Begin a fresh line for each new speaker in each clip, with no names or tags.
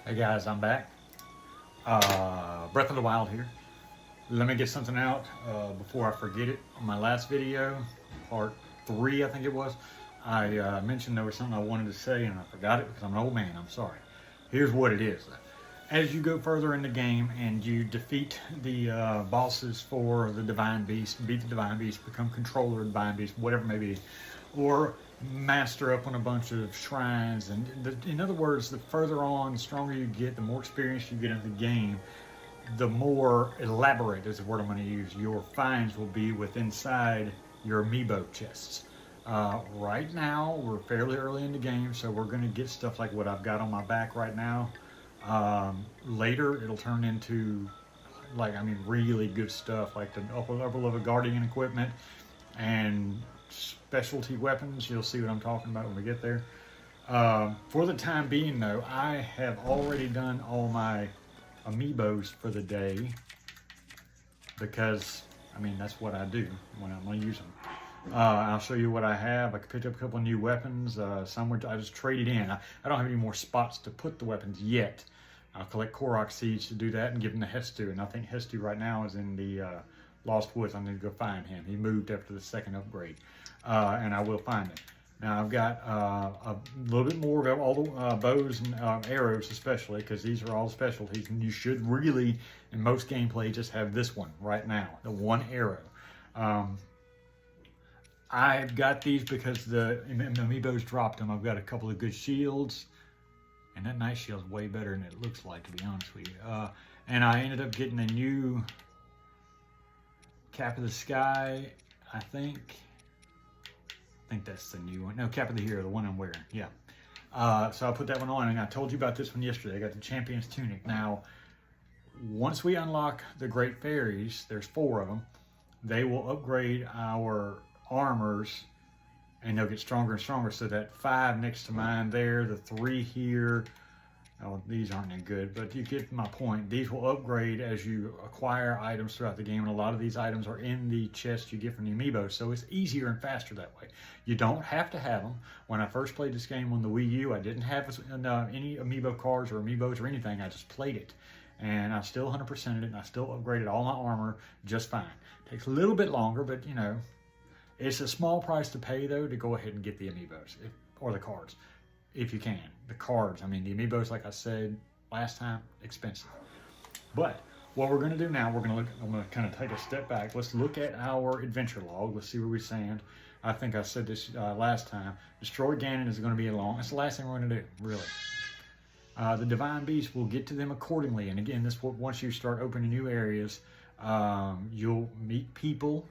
Hey guys, I'm back. Breath of the Wild here. Let me get something out before I forget it. On my last video, part 3 I think it was, I mentioned there was something I wanted to say and I forgot it because I'm an old man, I'm sorry. Here's what it is. As you go further in the game and you defeat the bosses for the Divine Beast, beat the Divine Beast, become controller of the Divine Beast, whatever it may be, or master up on a bunch of shrines. And in other words, the further on, the stronger you get, the more experience you get in the game, the more elaborate is the word I'm going to use. Your finds will be with inside your amiibo chests. Right now, we're fairly early in the game, so we're going to get stuff like what I've got on my back right now. Later, it'll turn into, really good stuff, like the upper level guardian equipment and specialty weapons. You'll see what I'm talking about when we get there. For the time being, though, I have already done all my amiibos for the day because, that's what I do when I'm going to use them. I'll show you what I have. I picked up a couple of new weapons. Some I just traded in. I don't have any more spots to put the weapons yet. I'll collect Korok seeds to do that and give them to Hestu. And I think Hestu right now is in the Lost Woods. I need to go find him. He moved after the second upgrade. And I will find him. Now I've got a little bit more of all the bows and arrows, especially because these are all specialties. And you should really, in most gameplay, just have this one right now, the one arrow. I've got these because the amiibos dropped them. I've got a couple of good shields, and that nice shield's way better than it looks like, to be honest with you. And I ended up getting a new Cap of the Sky, I think that's the new one. No, Cap of the Hero, the one I'm wearing, yeah. So I put that one on, and I told you about this one yesterday. I got the Champion's Tunic. Now, once we unlock the Great Fairies, there's 4 of them, they will upgrade our armors, and they'll get stronger and stronger. So that 5 next to mine there, the 3 here, oh, these aren't any good, but you get my point. These will upgrade as you acquire items throughout the game, and a lot of these items are in the chest you get from the amiibo, so it's easier and faster that way. You don't have to have them. When I first played this game on the Wii U, I didn't have any amiibo cards or amiibos or anything. I just played it, and I still 100%ed it, and I still upgraded all my armor just fine. Takes a little bit longer, but it's a small price to pay, though, to go ahead and get the amiibos or the cards, if you can. The cards, the amiibos, like I said last time, expensive. But what we're going to do now, I'm going to kind of take a step back. Let's look at our adventure log. Let's see where we stand. I think I said this last time. Destroy Ganon is going to be long. That's the last thing we're going to do, really. The Divine Beast, we'll get to them accordingly. And again, once you start opening new areas, you'll meet people.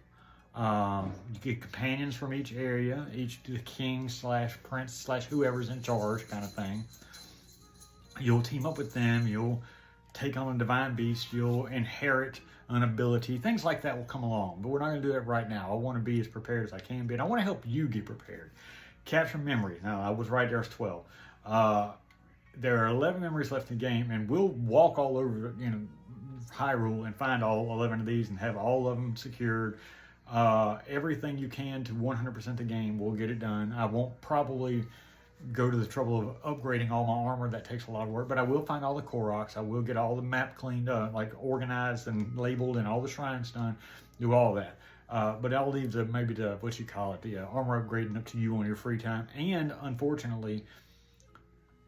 You get companions from each area, each the king / prince / whoever's in charge kind of thing. You'll team up with them. You'll take on a Divine Beast. You'll inherit an ability. Things like that will come along, but we're not going to do that right now. I want to be as prepared as I can be, and I want to help you get prepared. Capture memories. Now, I was right, there's 12. There are 11 memories left in the game, and we'll walk all over, Hyrule and find all 11 of these and have all of them secured. Everything you can to 100% the game, we'll get it done. I won't probably go to the trouble of upgrading all my armor. That takes a lot of work, but I will find all the Koroks. I will get all the map cleaned up, like organized and labeled, and all the shrines done. Do all that. But I'll leave the armor upgrading up to you on your free time. And unfortunately,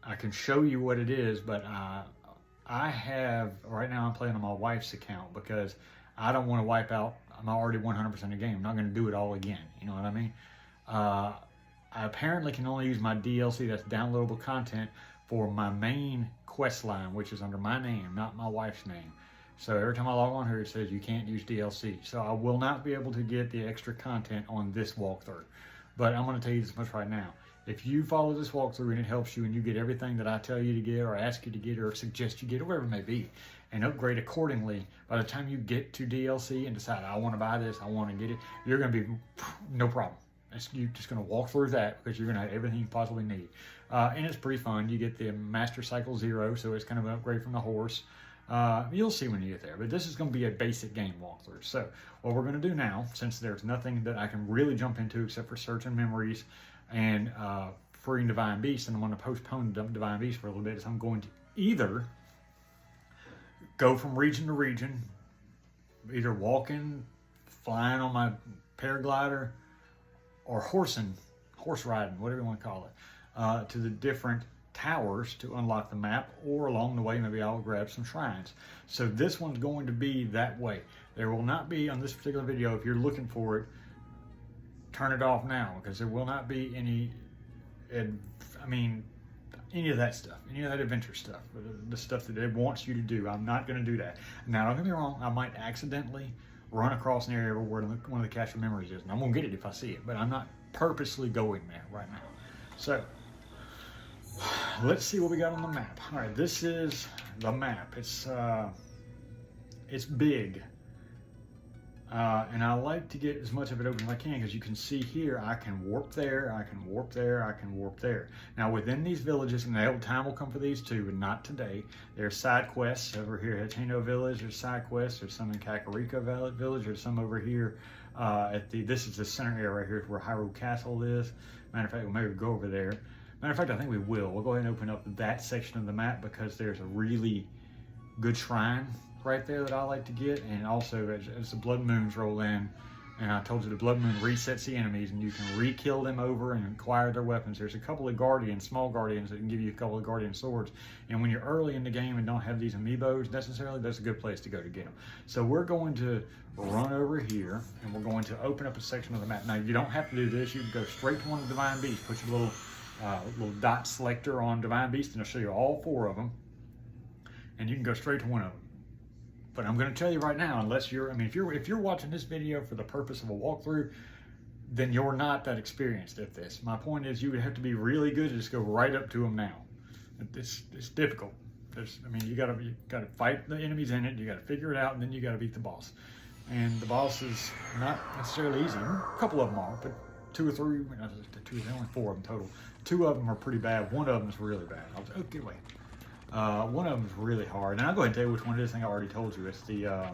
I can show you what it is, but I have, right now I'm playing on my wife's account because I don't want to wipe out. I'm already 100% of the game. I'm not going to do it all again. You know what I mean? I apparently can only use my DLC, that's downloadable content, for my main quest line, which is under my name, not my wife's name. So every time I log on here, it says you can't use DLC. So I will not be able to get the extra content on this walkthrough. But I'm going to tell you this much right now. If you follow this walkthrough and it helps you and you get everything that I tell you to get or ask you to get or suggest you get, or whatever it may be, and upgrade accordingly, by the time you get to DLC and decide, I want to buy this, I want to get it, you're going to be no problem. You're just going to walk through that because you're going to have everything you possibly need. And it's pretty fun. You get the Master Cycle 0, so it's kind of an upgrade from the horse. You'll see when you get there, but this is going to be a basic game walkthrough. So what we're going to do now, since there's nothing that I can really jump into except for searching memories and freeing Divine Beast, and I'm going to postpone Divine Beast for a little bit. So I'm going to either go from region to region, either walking, flying on my paraglider, or horse riding, whatever you want to call it, to the different towers to unlock the map, or along the way maybe I'll grab some shrines. So this one's going to be that way. There will not be, on this particular video, if you're looking for it, turn it off now, because there will not be any of that stuff, any of that adventure stuff, the stuff that it wants you to do. I'm not going to do that. Now, don't get me wrong, I might accidentally run across an area where one of the cache of memories is, and I'm going to get it if I see it, but I'm not purposely going there right now. So, let's see what we got on the map. All right, this is the map. It's big. And I like to get as much of it open as I can, because you can see here, I can warp there, I can warp there, I can warp there. Now within these villages, and the time will come for these too, but not today, there's side quests over here at Hateno Village, there's side quests, there's some in Kakariko Village, there's some over here this is the center area right here where Hyrule Castle is. Matter of fact, we'll maybe go over there. Matter of fact, I think we will. We'll go ahead and open up that section of the map, because there's a really good shrine right there that I like to get, and also as the blood moons roll in, and I told you the blood moon resets the enemies, and you can re-kill them over and acquire their weapons. There's a couple of guardians, small guardians, that can give you a couple of guardian swords, and when you're early in the game and don't have these amiibos necessarily, that's a good place to go to get them. So we're going to run over here, and we're going to open up a section of the map. Now you don't have to do this, you can go straight to one of the Divine Beasts, put your little dot selector on Divine Beast, and it'll show you all 4 of them, and you can go straight to one of them. But I'm going to tell you right now, unless you're, if you're watching this video for the purpose of a walkthrough, then you're not that experienced at this. My point is, you would have to be really good to just go right up to them now. It's difficult. You got to fight the enemies in it. You got to figure it out, and then you got to beat the boss. And the boss is not necessarily easy. A couple of them are, but 2 or 3. There's only 4 of them total. 2 of them are pretty bad. One of them is really bad. Get away. One of them is really hard, and I'll go ahead and tell you which one it is. I think I already told you. It's the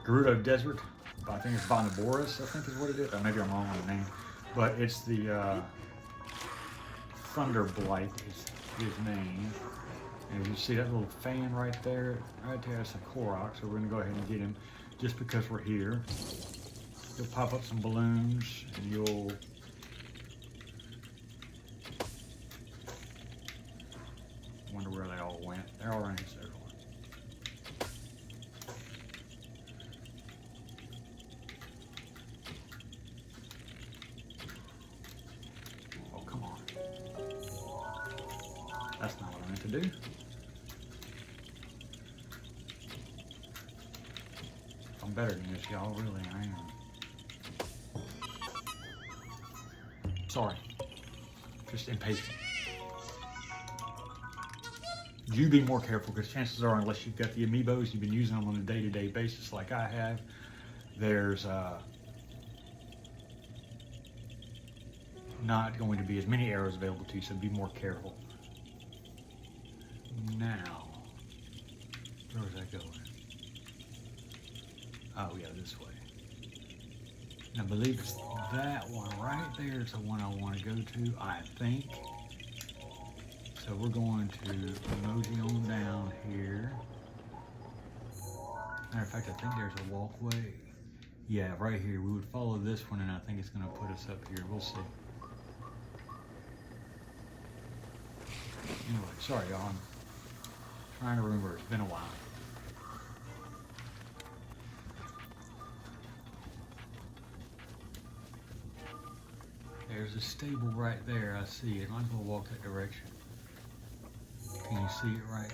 Gerudo Desert. I think it's Bonaboris, I think is what it is. Maybe I'm wrong on the name. But it's the Thunderblight is his name. And you see that little fan right there? Right there, that's a Korok, so we're going to go ahead and get him just because we're here. You'll pop up some balloons, and you'll... wonder where they all went. They're all around here. Oh, come on. That's not what I meant to do. I'm better than this, y'all. Really, I am. Sorry. Just impatient. You be more careful, because chances are, unless you've got the amiibos, you've been using them on a day-to-day basis like I have, there's not going to be as many arrows available to you, so be more careful. Now, where's that going? Oh yeah, this way. And I believe it's that one right there is the one I want to go to, I think. So we're going to mosey on down here. Matter of fact, I think there's a walkway. Yeah, right here. We would follow this one, and I think it's going to put us up here. We'll see. Anyway, sorry, y'all. I'm trying to remember. It's been a while. There's a stable right there. I see it. Might as well walk that direction. Can you see it right?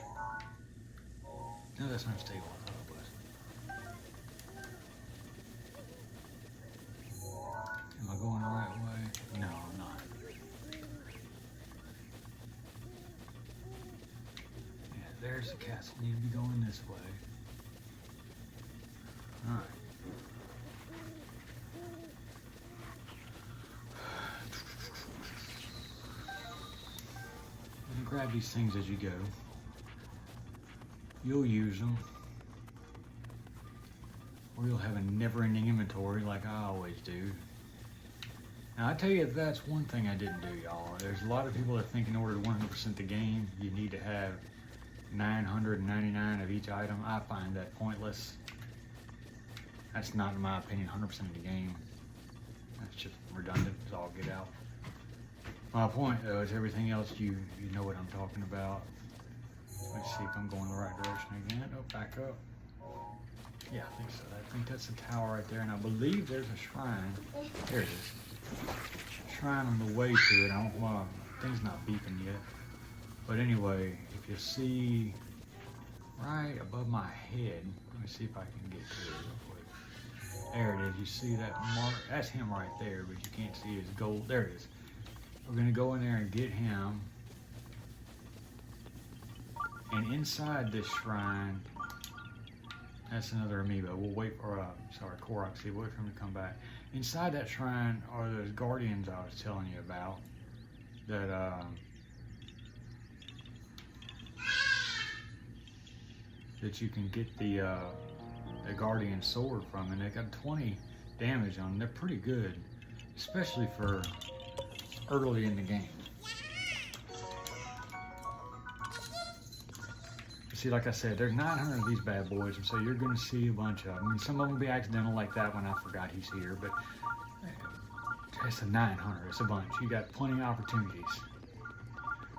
No, that's not stable. I thought it was. Am I going the right way? No, I'm not. Yeah, there's the castle. You need to be going this way. Alright. Grab these things as you go. You'll use them, or you'll have a never-ending inventory like I always do. Now I tell you, that's one thing I didn't do, y'all. There's a lot of people that think in order to 100% the game, you need to have 999 of each item. I find that pointless. That's not, in my opinion, 100% of the game. That's just redundant as all get out. My point, though, is everything else, you know what I'm talking about. Let's see if I'm going the right direction again. Oh, back up. Yeah, I think so. I think that's the tower right there, and I believe there's a shrine. There it is. Shrine on the way to it. I don't want thing's not beeping yet. But anyway, if you see right above my head, let me see if I can get to it real quick. There it is. You see that mark? That's him right there, but you can't see his gold. There it is. We're gonna go in there and get him. And inside this shrine, that's another amiibo. We'll wait for, Korok, see, wait for him to come back. Inside that shrine are those guardians I was telling you about that you can get the guardian sword from, and they got 20 damage on them. They're pretty good, especially for early in the game. See, like I said, there's 900 of these bad boys, and so you're going to see a bunch of them. And some of them will be accidental like that when I forgot he's here, but it's a 900. It's a bunch. You got plenty of opportunities.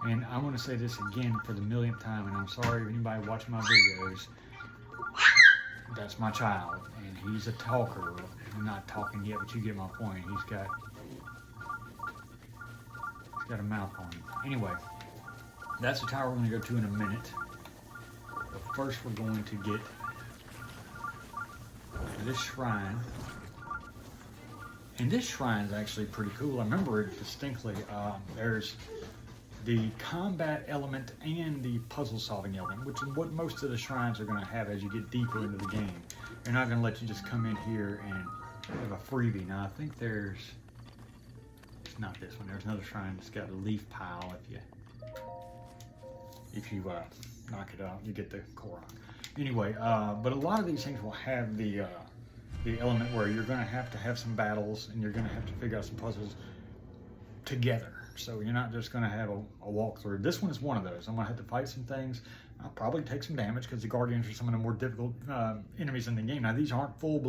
And I want to say this again for the millionth time, and I'm sorry if anybody watching my videos. That's my child, and he's a talker. I'm not talking yet, but you get my point. He's got a mouth on him. Anyway, that's the tower we're going to go to in a minute. But first we're going to get this shrine. And this shrine is actually pretty cool. I remember it distinctly. There's the combat element and the puzzle solving element, which is what most of the shrines are going to have as you get deeper into the game. They're not going to let you just come in here and have a freebie. Now I think there's, it's not this one, there's another shrine that's got a leaf pile. If you knock it out, you get the Korok. Anyway, but a lot of these things will have the element where you're going to have some battles, and you're going to have to figure out some puzzles together. So you're not just going to have a walkthrough. This one is one of those. I'm going to have to fight some things. I'll probably take some damage because the Guardians are some of the more difficult enemies in the game. Now, these aren't full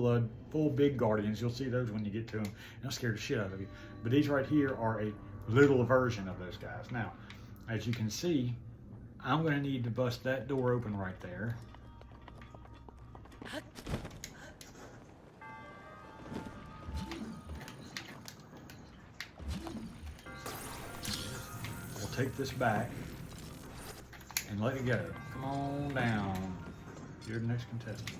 big Guardians. You'll see those when you get to them. And they'll scare the shit out of you. But these right here are a little version of those guys. Now, as you can see, I'm going to need to bust that door open right there. We'll take this back and let it go. Come on down. You're the next contestant.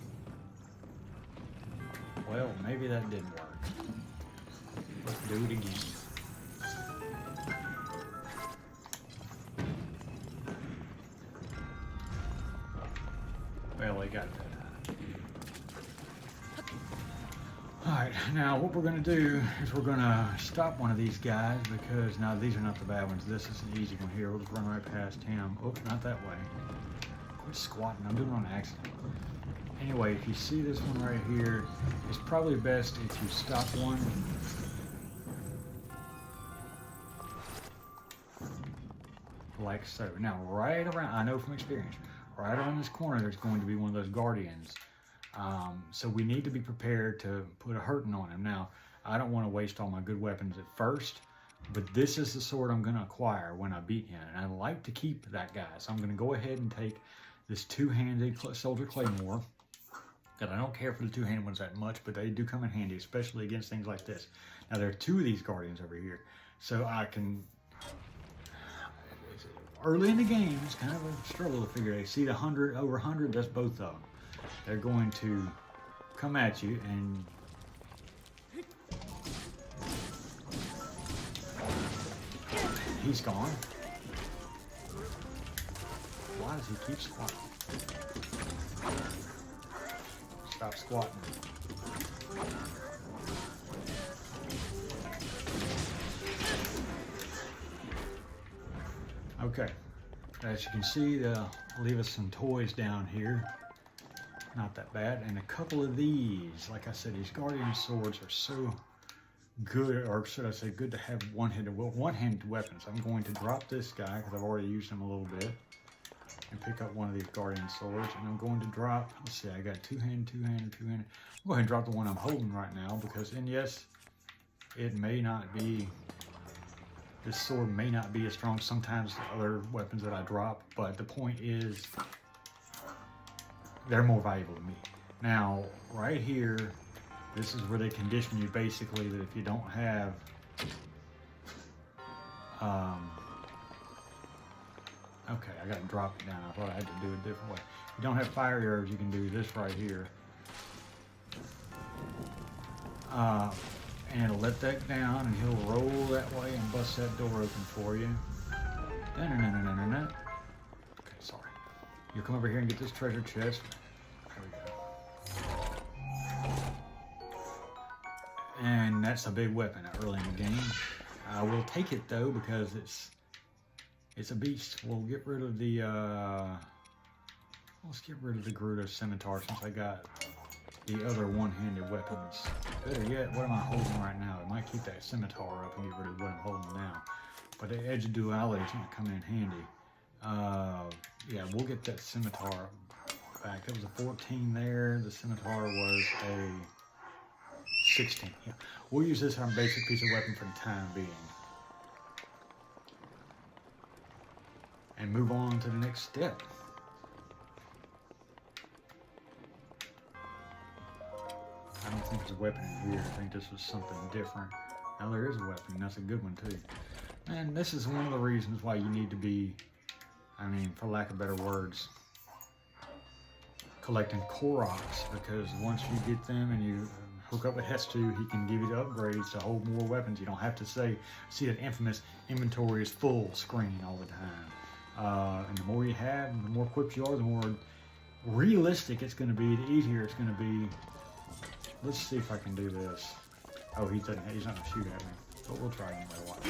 Well, maybe that didn't work. Let's do it again. Well, they got that. Alright, now what we're going to do is we're going to stop one of these guys because now these are not the bad ones. This is an easy one here. We'll just run right past him. Oops, not that way. Quit squatting. I'm doing it on accident. Anyway, if you see this one right here, it's probably best if you stop one. Like so. Now, right around, I know from experience, right around this corner, there's going to be one of those guardians. So we need to be prepared to put a hurting on him. Now, I don't want to waste all my good weapons at first, but this is the sword I'm going to acquire when I beat him. And I like to keep that guy. So I'm going to go ahead and take this two-handed soldier claymore. That I don't care for the two-handed ones that much, but they do come in handy, especially against things like this. Now, there are two of these guardians over here. So I can... Early in the game, it's kind of a struggle to figure out. See the over 100, that's both of them. They're going to come at you and he's gone. Why does he keep squatting? Stop squatting. Okay, as you can see, they'll leave us some toys down here. Not that bad. And a couple of these, like I said, these Guardian swords are so good, or should I say good to have one-handed weapons. I'm going to drop this guy because I've already used him a little bit and pick up one of these guardian swords, and I'm going to drop, let's see, I got two-handed, two-handed, two-handed. I'm going to drop the one I'm holding right now because, and yes, it may not be, this sword may not be as strong sometimes as other weapons that I drop, but the point is they're more valuable to me. Now, right here, this is where they condition you basically that if you don't have okay, I gotta drop it down. I thought I had to do it a different way. If you don't have fire arrows, you can do this right here. And it'll let that down and he'll roll that way and bust that door open for you. Okay, sorry. You come over here and get this treasure chest. There we go. And that's a big weapon early in the game. I will take it though because it's a beast. We'll get rid of the let's get rid of the Gerudo scimitar since I got the other one-handed weapons. Better yet, what am I holding right now? I might keep that scimitar up and get rid of what I'm holding now. But the edge of duality is going to come in handy. Yeah, we'll get that scimitar back. It was a 14 there. The scimitar was a 16. Yeah, we'll use this as our basic piece of weapon for the time being. And move on to the next step. I don't think there's a weapon in here. I think this was something different. Now there is a weapon, and that's a good one too. And this is one of the reasons why you need to be, I mean, for lack of better words, collecting Koroks, because once you get them and you hook up with Hestu, he can give you the upgrades to hold more weapons. You don't have to see that infamous inventory is full screen all the time. And the more you have, the more equipped you are, the more realistic it's going to be, the easier it's going to be. Let's see if I can do this. Oh, he's not going to shoot at me, but we'll try anyway. Watch.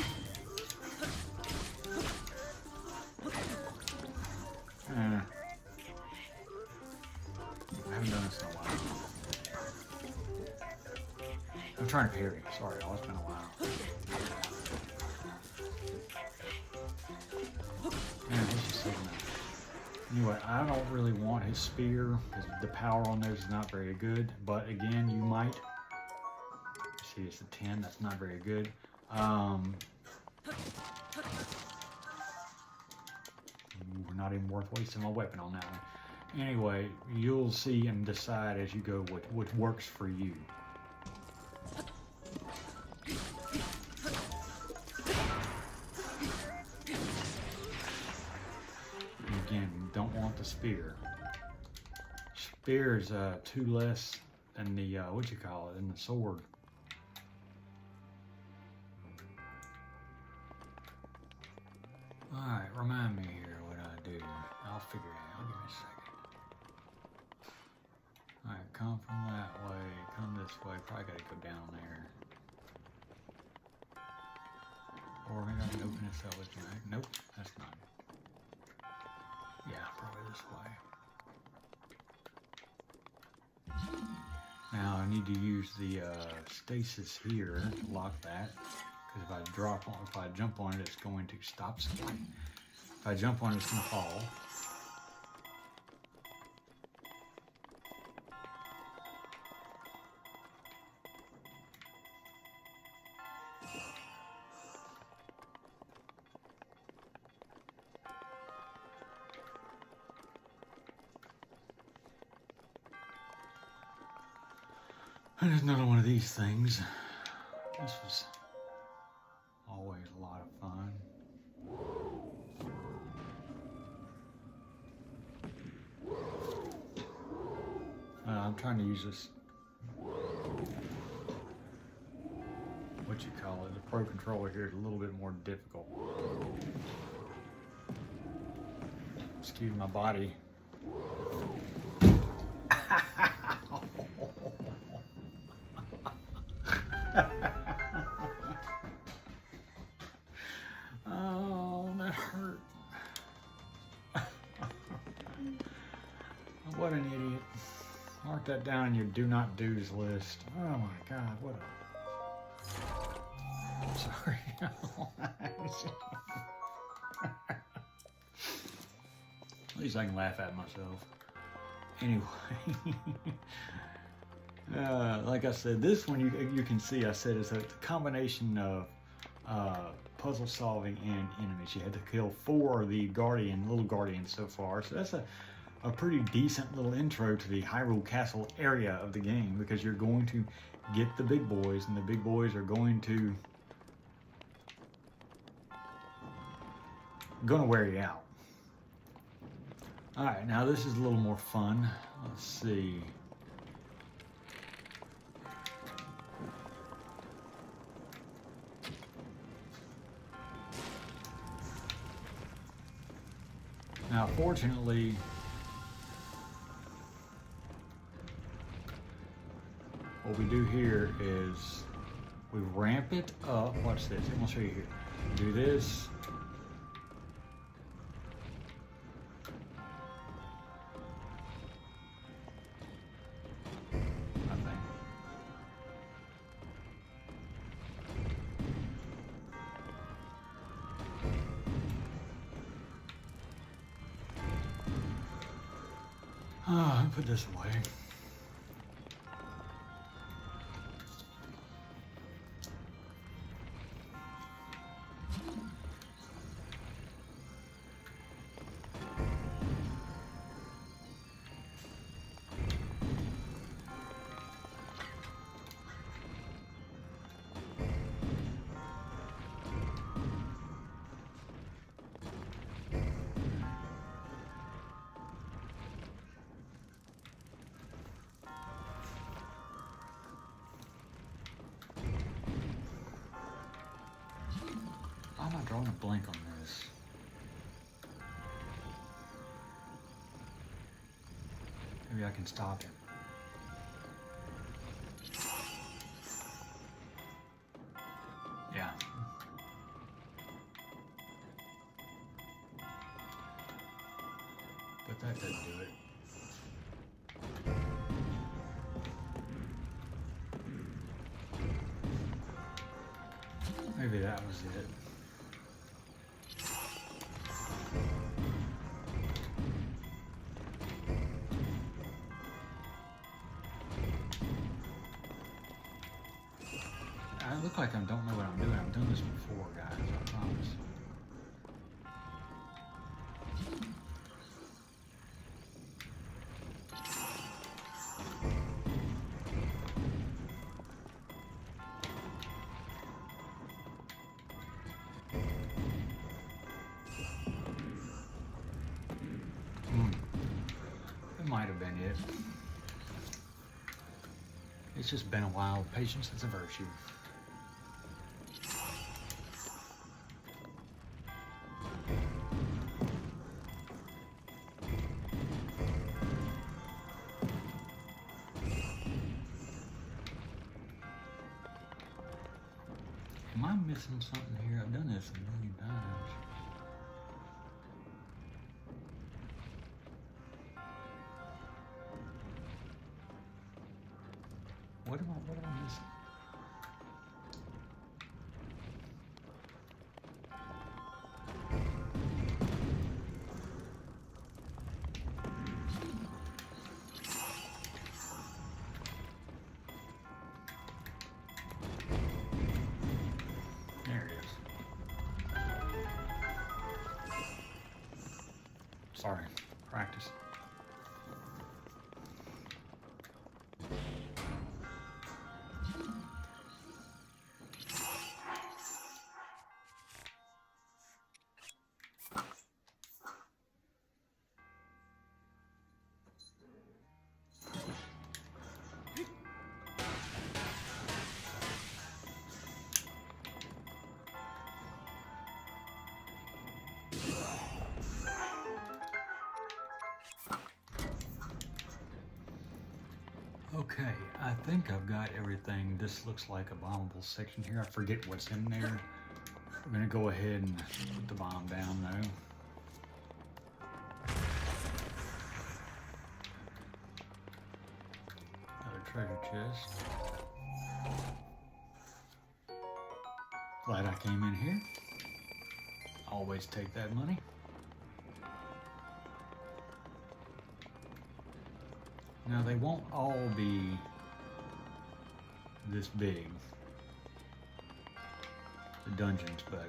I haven't done this in a while. I'm trying to parry. Sorry, y'all. It's been a while. Man, this is so nice. Anyway, I don't really want his spear because the power on there is not very good. But again, you might see it's a 10. That's not very good. Not even worth wasting my weapon on that one. Anyway, you'll see and decide as you go what works for you. Again, you don't want the spear. Spear is 2 less than the what you call it, than the sword. All right, remind me here what I do. I'll figure it out. Give me a second. All right, come from that way. Come this way. Probably got to go down there. Or maybe I can open this up with my. Nope, that's not it. Yeah, probably this way. Now I need to use the stasis here to lock that, because if I jump on it, it's going to stop something. If I jump on it, it's going to fall. And there's another one of these things. This was always a lot of fun. I'm trying to use this, what you call it, the Pro Controller here is a little bit more difficult. Excuse my body. Oh, that hurt. What an idiot. Mark that down in your do not do's list. Oh my God, what a sorry. At least I can laugh at myself. Anyway, like I said, this one you can see I said is a combination of puzzle solving and enemies. You had to kill 4 of the little guardians so far, so that's a pretty decent little intro to the Hyrule Castle area of the game, because you're going to get the big boys, and the big boys are going to wear you out. Alright, now this is a little more fun. Let's see. Now, fortunately, what we do here is we ramp it up. Watch this. I'm going to show you here. Do this. Put this away. Why am I drawing a blank on this? Maybe I can stop it. Yeah. But that doesn't do it. Maybe that was it. I look like I don't know what I'm doing. I've done this before, guys, I promise. It might have been it. It's just been a while. Patience is a virtue. Am I missing something here? I've done this a million times. What am I missing? There it is. Sorry, practice. Okay, I think I've got everything. This looks like a bombable section here. I forget what's in there. We're gonna go ahead and put the bomb down though. Another treasure chest. Glad I came in here. Always take that money. Now they won't all be this big, the dungeons, but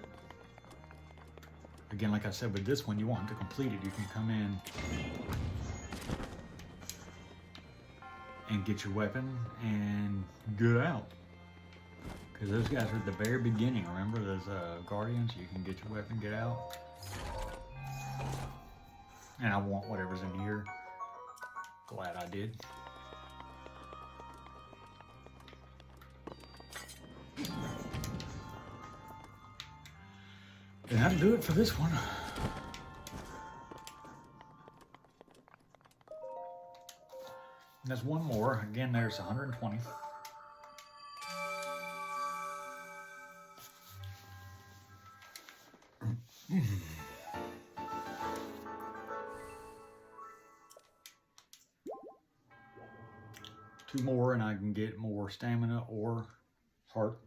again, like I said, with this one, you want to complete it. You can come in and get your weapon and get out. Because those guys are at the very beginning. Remember those guardians? You can get your weapon, get out. And I want whatever's in here. Glad I did. And that'll do it for this one. And there's one more. Again, there's 120. Two more and I can get more stamina or heart.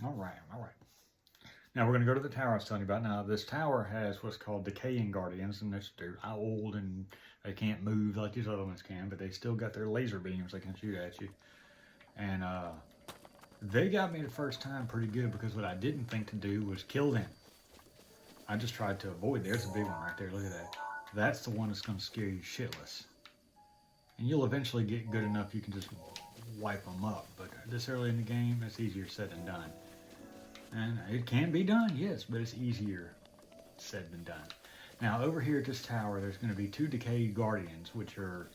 All right. Now we're going to go to the tower I was telling you about. Now this tower has what's called decaying guardians, and they're old and they can't move like these other ones can, but they still got their laser beams they can shoot at you. And they got me the first time pretty good, because what I didn't think to do was kill them. I just tried to avoid. There's a big one right there. Look at that. That's the one that's going to scare you shitless. And you'll eventually get good enough you can just wipe them up. But this early in the game, it's easier said than done. And it can be done, yes, but it's easier said than done. Now, over here at this tower, there's going to be two decayed guardians, which are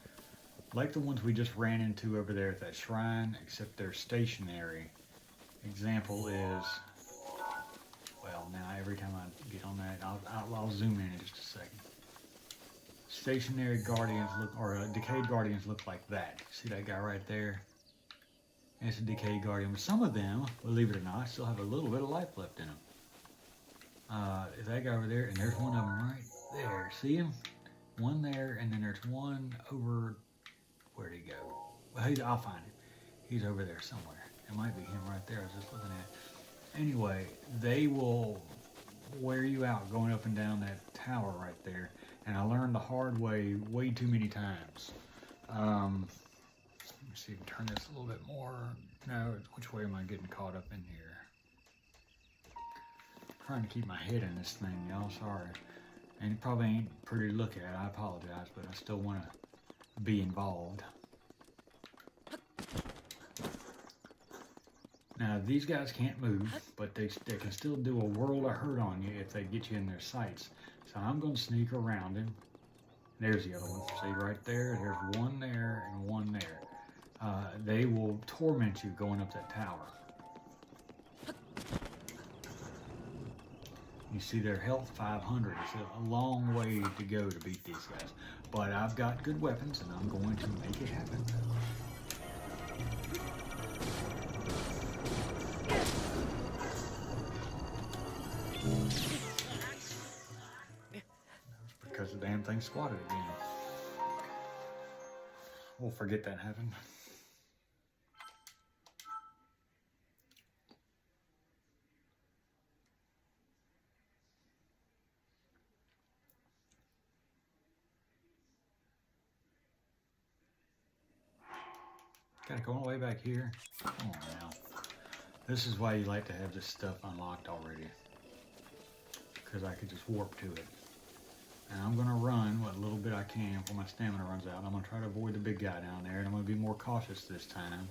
like the ones we just ran into over there at that shrine, except they're stationary. Example is, well, now every time I get on that, I'll zoom in just a second. Stationary guardians look, or decayed guardians look like that. See that guy right there? It's a decayed guardian. Some of them, believe it or not, still have a little bit of life left in them. Is that guy over there? And there's one of them right there. See him? One there, and then there's one over. Where'd he go? Well, I'll find him. He's over there somewhere. It might be him right there. I was just looking at. Anyway, they will wear you out going up and down that tower right there. And I learned the hard way too many times. Let me see if I can turn this a little bit more. No, which way am I getting caught up in here? I'm trying to keep my head in this thing, y'all. Sorry. And it probably ain't pretty to look at. I apologize, but I still want to be involved. Now, these guys can't move, but they can still do a world of hurt on you if they get you in their sights. So I'm going to sneak around him. There's the other one. See right there? There's one there and one there. They will torment you going up that tower. You see their health 500. It's a long way to go to beat these guys. But I've got good weapons and I'm going to make it happen. Because the damn thing squatted again. We'll forget that happened. Gotta go all the way back here. Come on now. This is why you like to have this stuff unlocked already. Because I could just warp to it. And I'm going to run what little bit I can before my stamina runs out. And I'm going to try to avoid the big guy down there. And I'm going to be more cautious this time.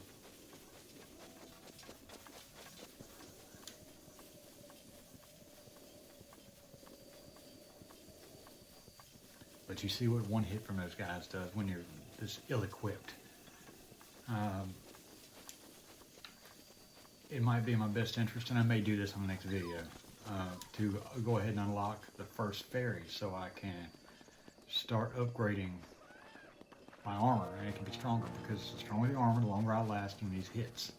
But you see what one hit from those guys does when you're this ill-equipped. It might be in my best interest, and I may do this on the next video, to go ahead and unlock the first fairy so I can start upgrading my armor, and it can be stronger, because the stronger the armor, the longer I last in these hits.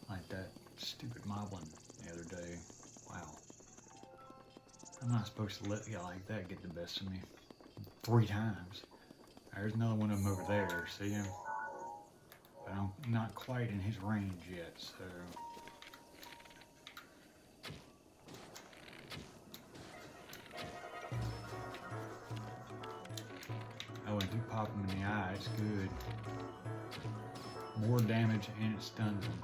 Like that stupid moblin the other day. Wow. I'm not supposed to let a guy like that get the best of me 3 times. There's another one of them over there. See him? But I'm not quite in his range yet, so. Oh, and if you pop him in the eye, it's good. More damage and it stuns him.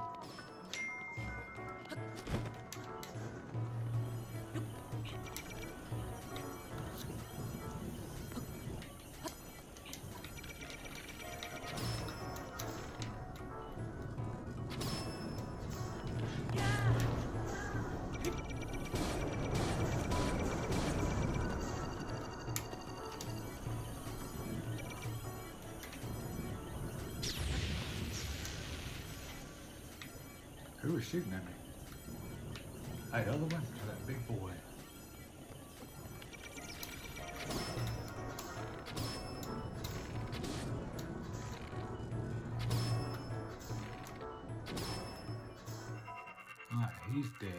Who was shooting at me? That other one? Or that big boy? Alright, he's dead.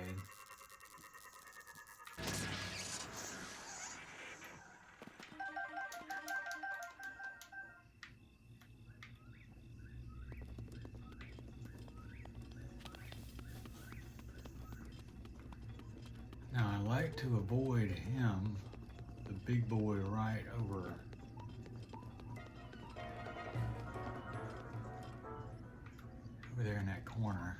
Now I like to avoid him, the big boy right over there in that corner.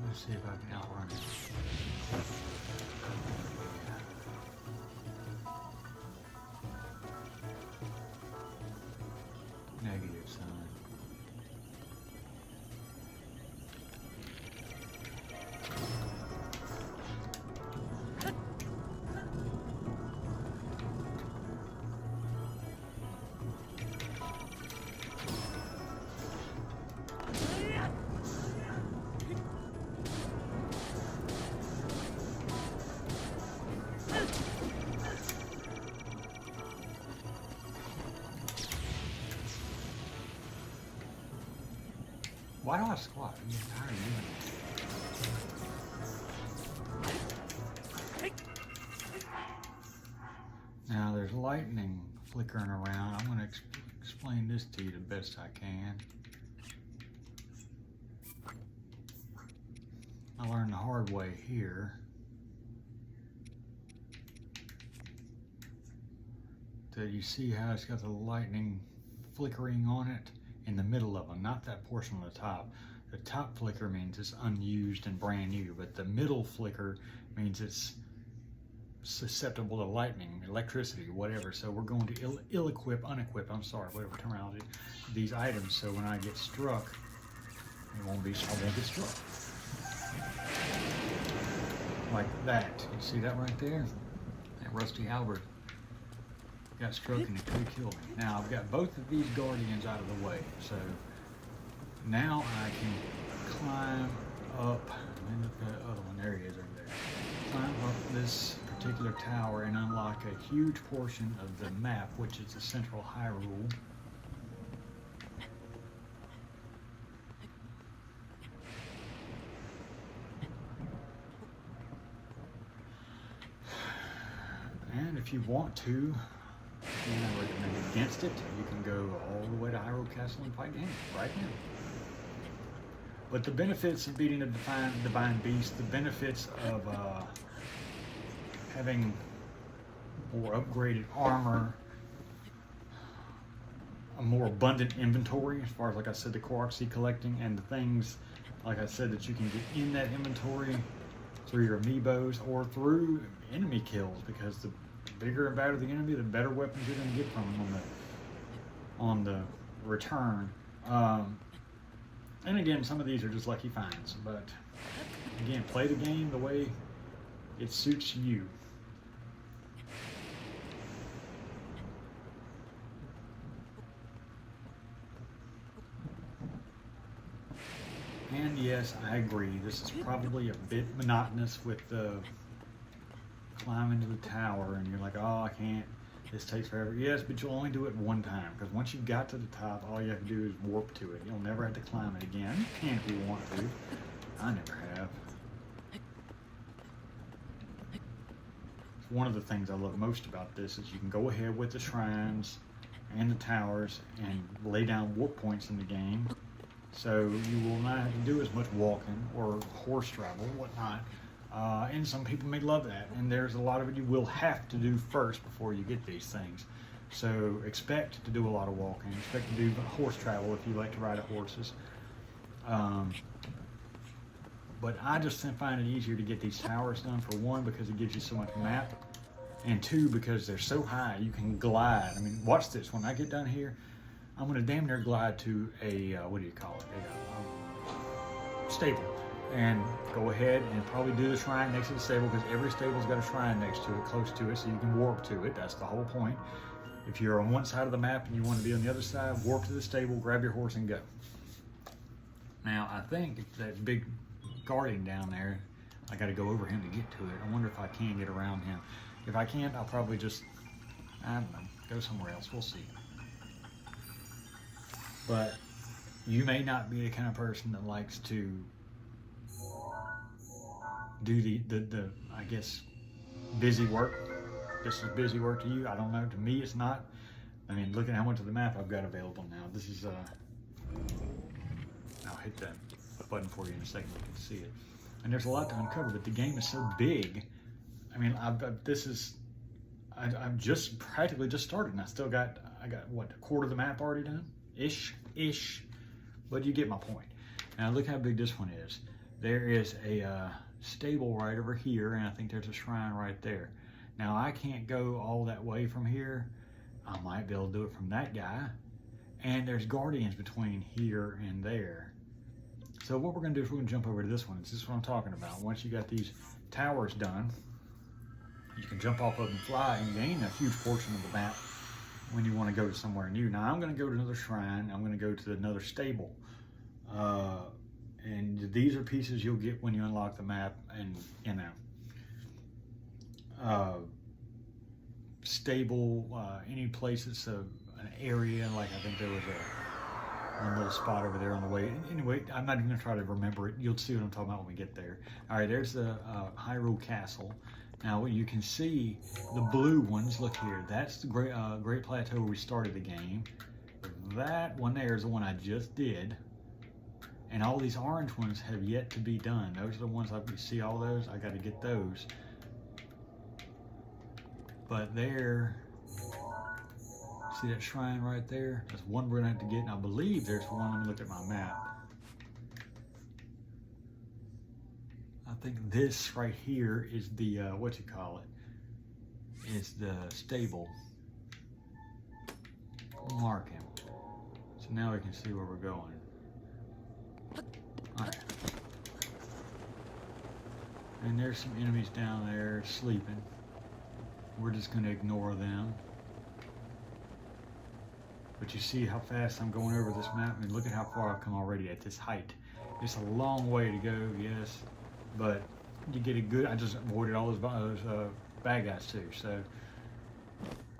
Let's see if I can outrun him. Negative, son. Why do I squat? I'm getting tired of doing it. Now there's lightning flickering around. I'm going to explain this to you the best I can. I learned the hard way here. That you see how it's got the lightning flickering on it? In the middle of them, not that portion on the top. The top flicker means it's unused and brand new, but the middle flicker means it's susceptible to lightning, electricity, whatever. So we're going to ill-equip, unequip, I'm sorry, whatever terminology, these items. So when I get struck, I won't get struck. Like that. You see that right there? That rusty halberd. Got struck and it could have killed me. Now I've got both of these guardians out of the way, so now I can climb up. And look at the other one, there he is over there. Climb up this particular tower and unlock a huge portion of the map, which is the central Hyrule. And if you want to, and I recommend against it, you can go all the way to Hyrule Castle and fight him right now. But the benefits of beating the divine beast, the benefits of having more upgraded armor, a more abundant inventory, as far as, like I said, the Quarkzy collecting, and the things, like I said, that you can get in that inventory through your amiibos or through enemy kills, because the bigger and badder the enemy, the better weapons you're going to get from them on the return. And again, some of these are just lucky finds, but again, play the game the way it suits you. And yes, I agree, this is probably a bit monotonous with the climb into the tower and you're like, oh, I can't, this takes forever. Yes, but you'll only do it one time, because once you got to the top, all you have to do is warp to it. You'll never have to climb it again. You can if you want to. I never have. one of the things I love most about this is you can go ahead with the shrines and the towers and lay down warp points in the game. So you will not have to do as much walking or horse travel, whatnot. And some people may love that. And there's a lot of it you will have to do first before you get these things. So expect to do a lot of walking. Expect to do horse travel if you like to ride horses. But I just find it easier to get these towers done, for one, because it gives you so much map. And two, because they're so high, you can glide. I mean, watch this. When I get done here, I'm going to damn near glide to a, what do you call it, a stable. And go ahead and probably do the shrine next to the stable, because every stable's got a shrine next to it, close to it, so you can warp to it. That's the whole point. If you're on one side of the map and you want to be on the other side, warp to the stable, grab your horse, and go. Now, I think that big guardian down there, I got to go over him to get to it. I wonder if I can get around him. If I can't, I'll probably just, I don't know, go somewhere else. We'll see. But you may not be the kind of person that likes to do the I guess, busy work. This is busy work to you. I don't know. To me, it's not. I mean, look at how much of the map I've got available now. This is, I'll hit that button for you in a second. You can see it. And there's a lot to uncover, but the game is so big. I mean, I've just practically just started, and I got what, a quarter of the map already done? Ish. But you get my point. Now look how big this one is. There is a stable right over here, and I think there's a shrine right there. Now I can't go all that way from here. I might be able to do it from that guy. And there's guardians between here and there. So what we're going to do is we're going to jump over to this one. This is what I'm talking about. Once you got these towers done, you can jump off of them and fly and gain a huge portion of the map when you want to go to somewhere new. Now I'm going to go to another shrine. I'm going to go to another stable. And these are pieces you'll get when you unlock the map. And, you know, stable, any place that's an area, like I think there was one little spot over there on the way. Anyway, I'm not even going to try to remember it. You'll see what I'm talking about when we get there. All right, there's the Hyrule Castle. Now you can see the blue ones. Look here. That's the Great Plateau where we started the game. That one there is the one I just did. And all these orange ones have yet to be done. Those are the ones you see all those. I got to get those. But there, see that shrine right there? That's one we're going to have to get, and I believe there's one. Let me look at my map. I think this right here is the, what you call it, is the stable. We'll mark him. So now we can see where we're going. All right. And there's some enemies down there sleeping. We're just going to ignore them. But you see how fast I'm going over this map? I mean, look at how far I've come already at this height. It's a long way to go, yes, but you get a good, I just avoided all those bad guys too, so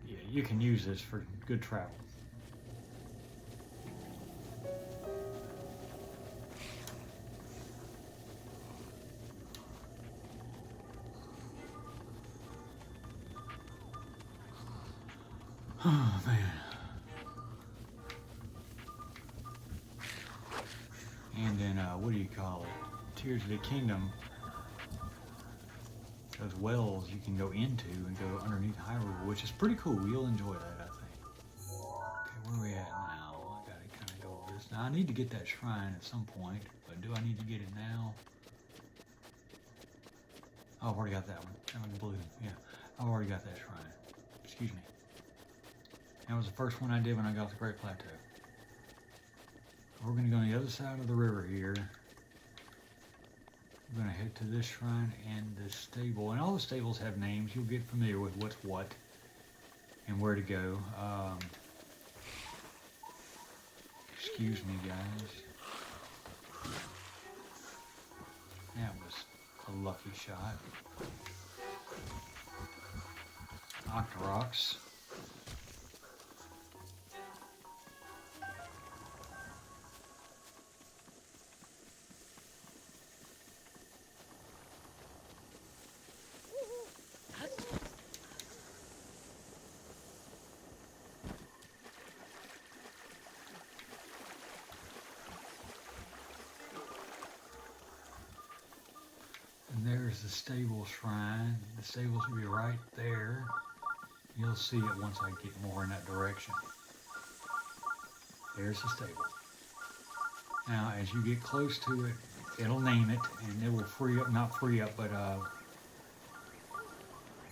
yeah, you can use this for good travel. Oh, man. And then, what do you call it? Tears of the Kingdom. Those wells you can go into and go underneath Hyrule, which is pretty cool. You'll enjoy that, I think. Okay, where are we at now? I gotta kind of go over this. Now, I need to get that shrine at some point, but do I need to get it now? Oh, I've already got that one. That one's blue. Yeah, I've already got that shrine. Excuse me. That was the first one I did when I got the Great Plateau. We're going to go on the other side of the river here. We're going to head to this shrine and this stable. And all the stables have names. You'll get familiar with what's what and where to go. Excuse me, guys. That was a lucky shot. Octoroks. the stable shrine. The stable should be right there. You'll see it once I get more in that direction. There's the stable. Now, as you get close to it, it'll name it, and it will free up, not free up, but I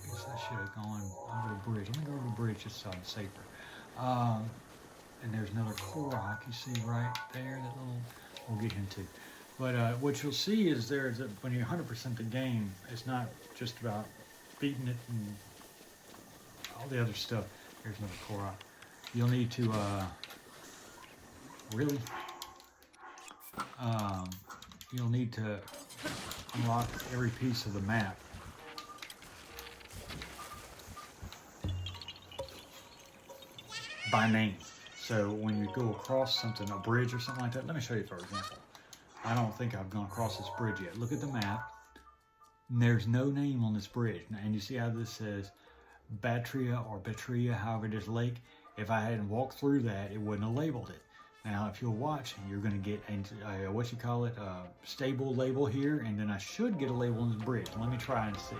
guess I should have gone over the bridge. Let me go over the bridge just so I'm safer. And there's another Korok you see right there, that little, we'll get into. But what you'll see is there's when you 100% the game, it's not just about beating it and all the other stuff. Here's another Korok. You'll need to really, you'll need to unlock every piece of the map. By name. So when you go across something, a bridge or something like that, let me show you for example. I don't think I've gone across this bridge yet. Look at the map. There's no name on this bridge. And you see how this says Batria or Batria, however it is, lake. If I hadn't walked through that, it wouldn't have labeled it. Now, if you'll watch, you're going to get a what you call it, a stable label here, and then I should get a label on the bridge. Let me try and see.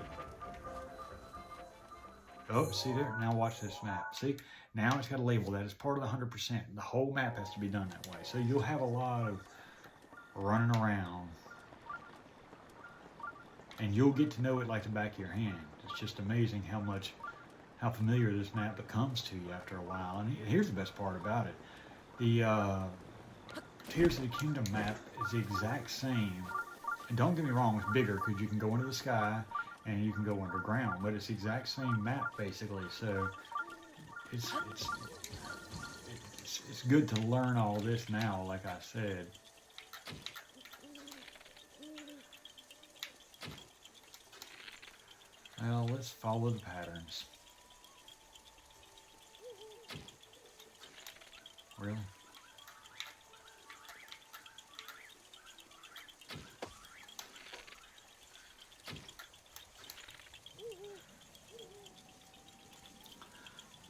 Oh, see there? Now watch this map. See? Now it's got a label. That is part of the 100%. The whole map has to be done that way. So you'll have a lot of running around. And you'll get to know it like the back of your hand. It's just amazing how familiar this map becomes to you after a while. And here's the best part about it. The Tears of the Kingdom map is the exact same. And don't get me wrong, it's bigger because you can go into the sky and you can go underground, but it's the exact same map basically. So it's good to learn all this now, like I said. Well, let's follow the patterns. Really?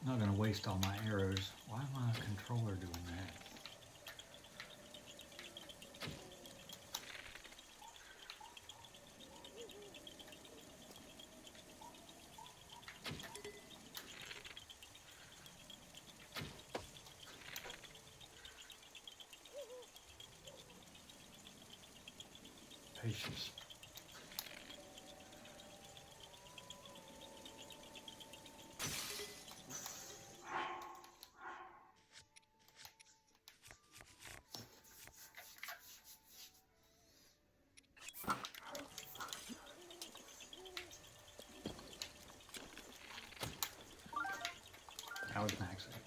I'm not going to waste all my arrows. Why am my controller doing that? Patience. That was an accident.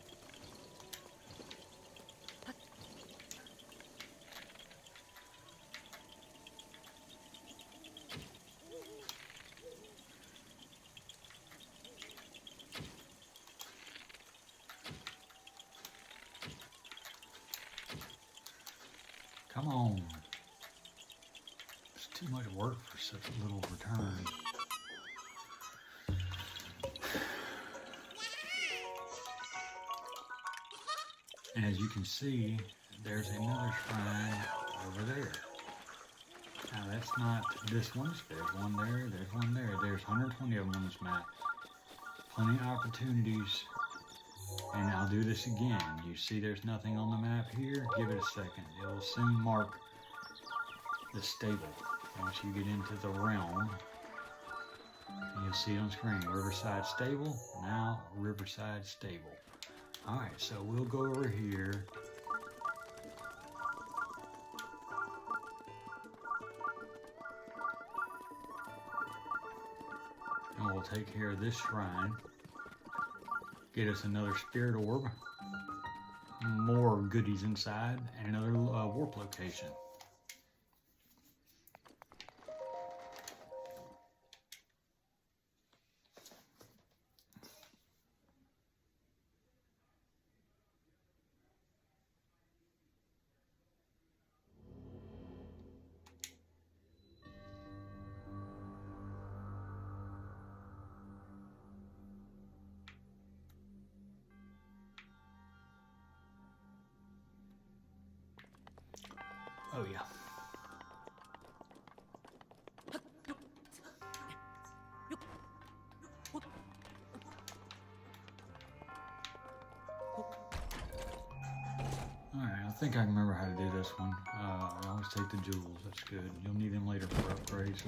Come on. It's too much work for such a little return. And as you can see, there's another shrine over there. Now that's not this one. There's one there, there's one there. There's 120 of them on this map. Plenty of opportunities. And I'll do this again. You see there's nothing on the map here? Give it a second. It will soon mark the stable. Once you get into the realm, you'll see it on screen. Riverside Stable, now Riverside Stable. Alright, so we'll go over here. And we'll take care of this shrine. Get us another spirit orb. More goodies inside. And another warp location. Oh yeah. think I remember how to do this one. I always take the jewels. That's good. You'll need them later for upgrades.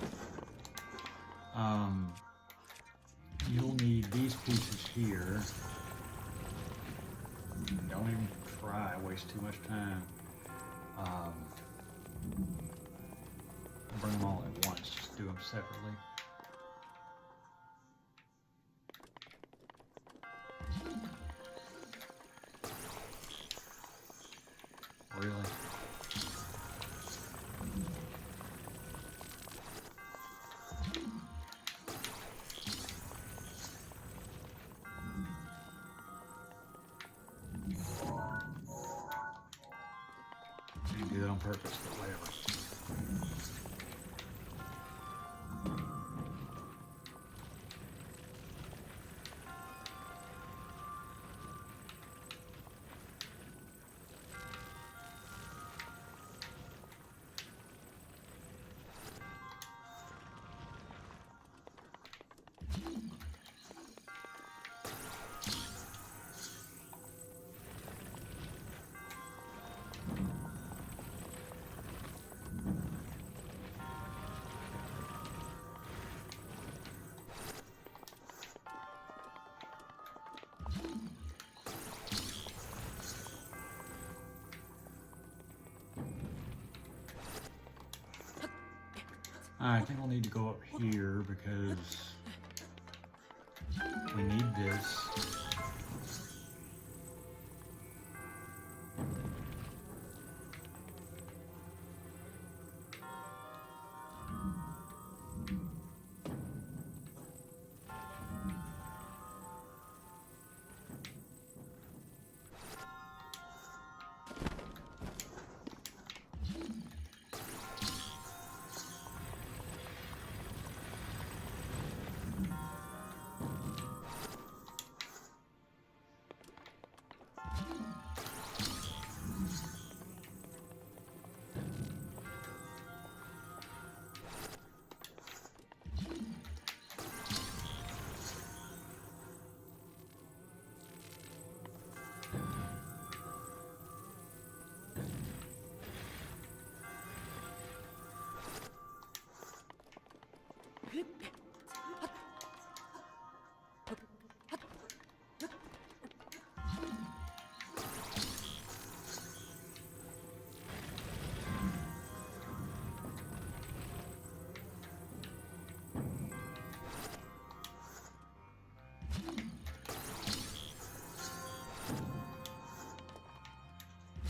You'll need these pieces here. Don't even try. Waste too much time. Bring them all at once. Just do them separately. Really? You do that on purpose, but whatever. I think we'll need to go up here because we need this.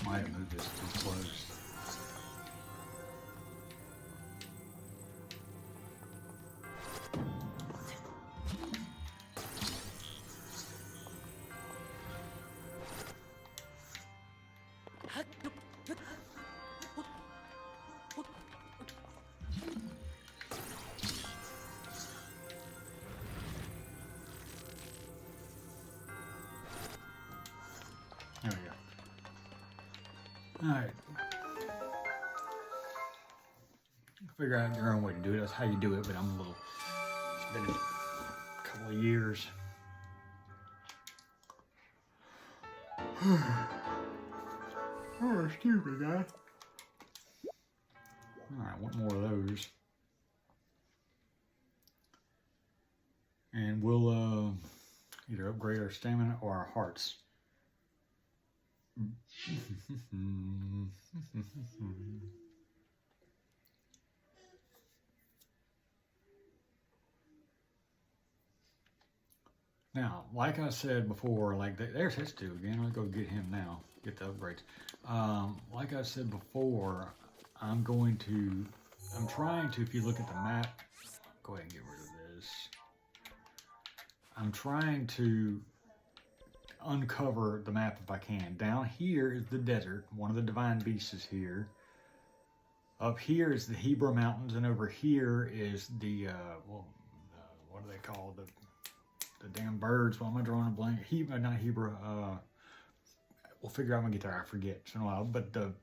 Might have moved this too close. There we go. All right. Figure out your own way to do it. That's how you do it, but I'm a little, it's been a couple of years. Oh, excuse me, guys. All right, one more of those. And we'll either upgrade our stamina or our hearts. Now, like I said before, like there's his two again. I'll go get him now, get the upgrades. Like I said before, I'm trying to, if you look at the map, go ahead and get rid of this. I'm trying to uncover the map if I can. Down here is the desert. One of the divine beasts is here. Up here is the Hebrew Mountains, and over here is the what are they called? The damn birds. Why am I drawing a blank? Not Hebrew. We'll figure out when we get there. I forget. It's been a while. But the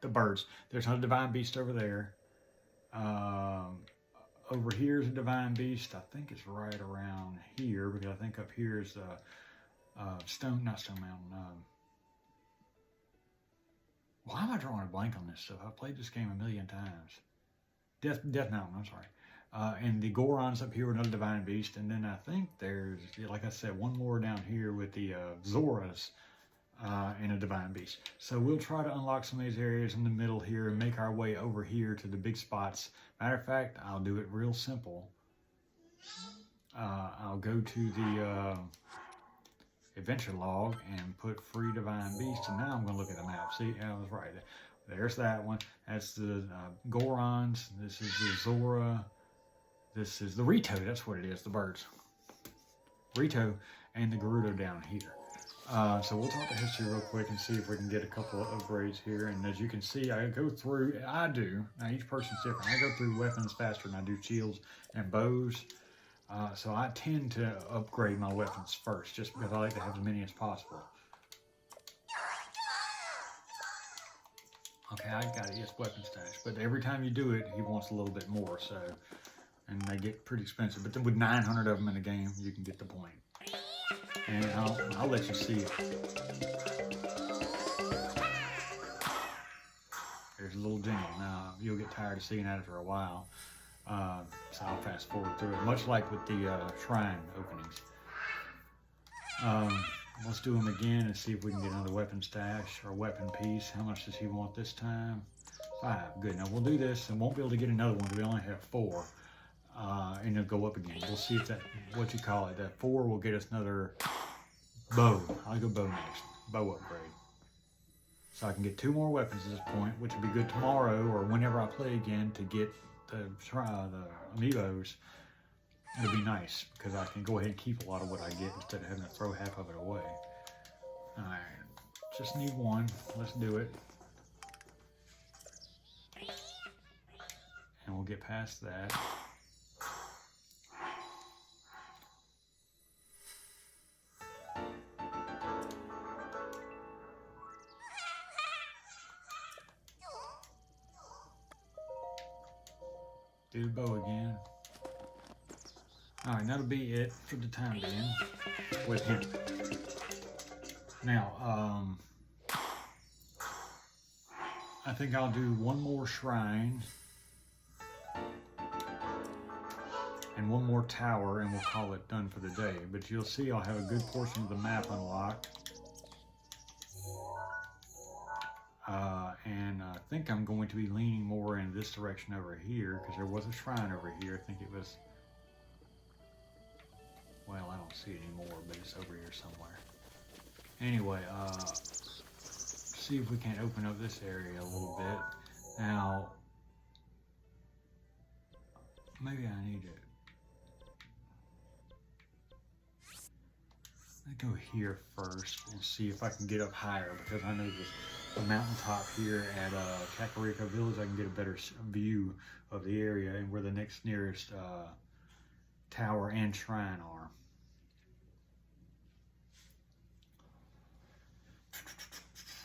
birds. There's another divine beast over there. Over here is a divine beast. I think it's right around here because I think up here is not Stone Mountain. Why am I drawing a blank on this stuff? I've played this game a million times. Death Mountain, I'm sorry. And the Goron's up here with another Divine Beast. And then I think there's, like I said, one more down here with the Zoras and a Divine Beast. So we'll try to unlock some of these areas in the middle here and make our way over here to the big spots. Matter of fact, I'll do it real simple. I'll go to the adventure log and put free Divine Beast. And now I'm going to look at the map. See, I was right. There's that one. That's the Gorons. This is the Zora. This is the Rito. That's what it is, the birds. Rito and the Gerudo down here. So we'll talk to history real quick and see if we can get a couple of upgrades here. And as you can see, I go through, now each person's different. I go through weapons faster than I do shields and bows. So I tend to upgrade my weapons first, just because I like to have as many as possible. Okay, I got it, yes, weapon stash. But every time you do it, he wants a little bit more, so, and they get pretty expensive. But then with 900 of them in the game, you can get the point. And I'll let you see it. There's a little jingle. Now, you'll get tired of seeing that after a while. So I'll fast forward through it, much like with the shrine openings. Let's do them again and see if we can get another weapon stash or weapon piece. How much does he want this time? 5. Good. Now we'll do this and won't be able to get another one because we only have 4. And it'll go up again. We'll see if that, that 4 will get us another bow. I'll go bow next. Bow upgrade. So I can get 2 more weapons at this point, which will be good tomorrow or whenever I play again to get the amiibos. It'll be nice because I can go ahead and keep a lot of what I get instead of having to throw half of it away. Alright, just need 1. Let's do it. And we'll get past that. Do the bow again. Alright, that'll be it for the time being with him. Now, I think I'll do 1 more shrine and 1 more tower and we'll call it done for the day. But you'll see I'll have a good portion of the map unlocked. And I think I'm going to be leaning more in this direction over here because there was a shrine over here. I think it was, well, I don't see it anymore, but it's over here somewhere. Anyway, see if we can open up this area a little bit. Now, maybe I need to go here first and see if I can get up higher because I know the mountaintop here at Kakariko Village, I can get a better view of the area and where the nearest tower and shrine are.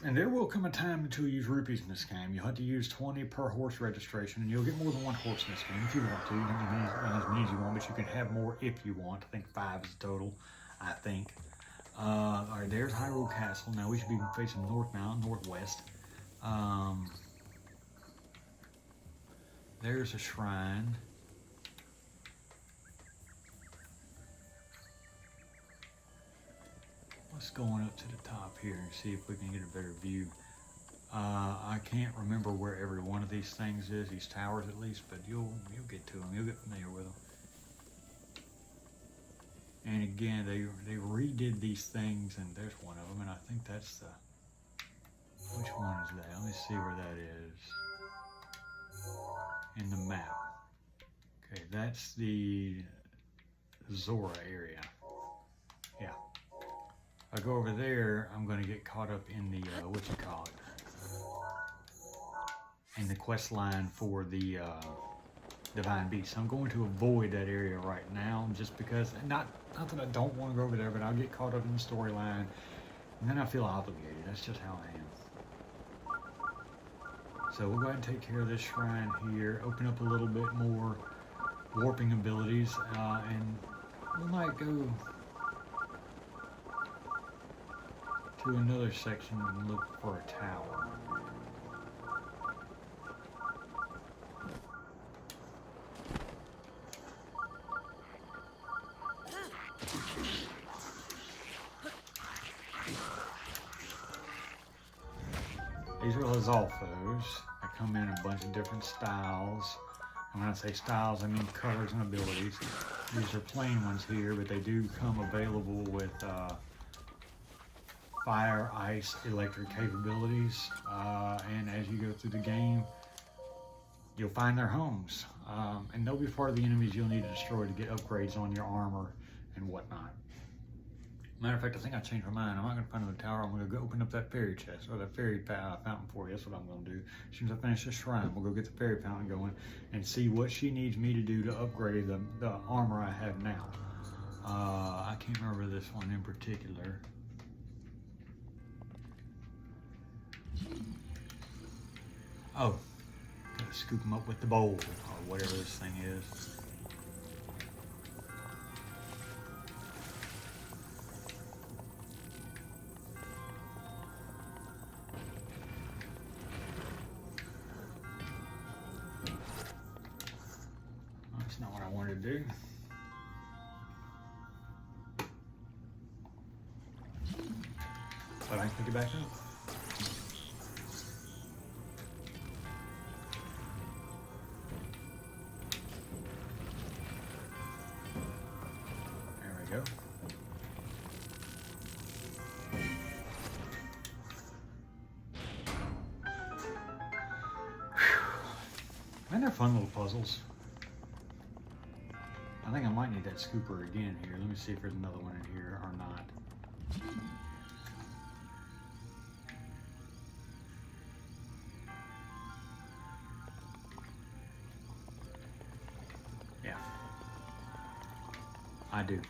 And there will come a time to use rupees in this game. You'll have to use 20 per horse registration, and you'll get more than 1 horse in this game if you want to. You don't have as many as you want, but you can have more if you want. I think 5 is total, I think. All right, there's Hyrule Castle. Now we should be facing North Mountain, northwest. There's a shrine. Let's go on up to the top here and see if we can get a better view. I can't remember where every one of these things is, these towers at least, but you'll get to them. You'll get familiar with them. And again, they redid these things, and there's one of them, and I think that's the, which one is that? Let me see where that is in the map. Okay, that's the Zora area. Yeah. If I go over there, I'm going to get caught up in the, in the quest line for the Divine Beast. I'm going to avoid that area right now just because, not that I don't want to go over there, but I'll get caught up in the storyline and then I feel obligated. That's just how I am. So we'll go ahead and take care of this shrine here, open up a little bit more warping abilities, and we might go to another section and look for a tower. these are Lizalfos. They come in a bunch of different styles. And when I say styles, I mean colors and abilities. These are plain ones here, but they do come available with fire, ice, electric capabilities. And as you go through the game, you'll find their homes. And they'll be part of the enemies you'll need to destroy to get upgrades on your armor and whatnot. Matter of fact, I think I changed my mind. I'm not going to find another tower. I'm going to go open up that fairy chest or that fairy fountain for you. That's what I'm going to do. As soon as I finish this shrine, we'll go get the fairy fountain going and see what she needs me to do to upgrade the armor I have now. I can't remember this one in particular. Oh, gotta scoop them up with the bowl or whatever this thing is. That's not what I wanted to do. But I can pick it back up. Go. And they're fun little puzzles. I think I might need that scooper again here. Let me see if there's another one in here or not. Yeah, I do.